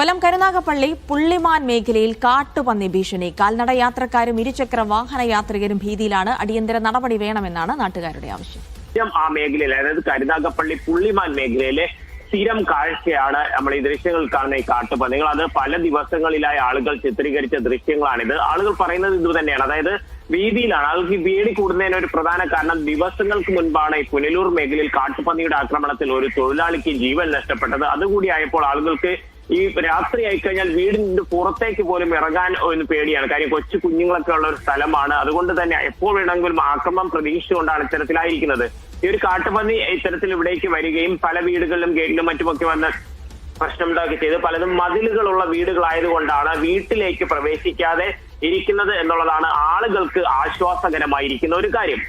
കൊല്ലം കരുനാഗപ്പള്ളി പുള്ളിമാൻ മേഖലയിൽ കാട്ടുപന്നി ഭീഷണി. കാൽനട യാത്രക്കാരും ഇരുചക്ര വാഹന യാത്രികരും ഭീതിയിലാണ്. അടിയന്തര നടപടി വേണമെന്നാണ് നാട്ടുകാരുടെ ആവശ്യം. ആ മേഖലയിൽ, അതായത് കരുനാഗപ്പള്ളി പുള്ളിമാൻ മേഖലയിലെ സ്ഥിരം കാഴ്ചയാണ് നമ്മൾ ഈ ദൃശ്യങ്ങൾ കാണുന്ന ഈ കാട്ടുപന്നികൾ. അത് പല ദിവസങ്ങളിലായി ആളുകൾ ചിത്രീകരിച്ച ദൃശ്യങ്ങളാണിത്. ആളുകൾ പറയുന്നത് ഇത് തന്നെയാണ്, അതായത് ഭീതിയിലാണ്. ആൾക്ക് ഈ പേടി കൂടുന്നതിന് ഒരു പ്രധാന കാരണം ദിവസങ്ങൾക്ക് മുൻപാണ് ഈ പുനലൂർ മേഖലയിൽ കാട്ടുപന്നിയുടെ ആക്രമണത്തിൽ ഒരു തൊഴിലാളിക്ക് ജീവൻ നഷ്ടപ്പെട്ടത്. അതുകൂടിയായപ്പോൾ ആളുകൾക്ക് ഈ രാത്രി ആയിക്കഴിഞ്ഞാൽ വീടിന്റെ പുറത്തേക്ക് പോലും ഇറങ്ങാൻ ഒരു പേടിയാണ്. കാര്യം കൊച്ചു കുഞ്ഞുങ്ങളൊക്കെ ഉള്ള ഒരു സ്ഥലമാണ്. അതുകൊണ്ട് തന്നെ എപ്പോൾ വേണമെങ്കിലും ആക്രമണം പ്രതീക്ഷിച്ചുകൊണ്ടാണ് ഇത്തരത്തിലായിരിക്കുന്നത്. ഈ ഒരു കാട്ടുപന്നി ഇത്തരത്തിൽ ഇവിടേക്ക് വരികയും പല വീടുകളിലും ഗേറ്റിലും മറ്റുമൊക്കെ വന്ന് പ്രശ്നമുണ്ടാക്കി ചെയ്ത് പലതും മതിലുകളുള്ള വീടുകളായതുകൊണ്ടാണ് വീട്ടിലേക്ക് പ്രവേശിക്കാതെ ഇരിക്കുന്നത് എന്നുള്ളതാണ് ആളുകൾക്ക് ആശ്വാസകരമായിരിക്കുന്ന ഒരു കാര്യം.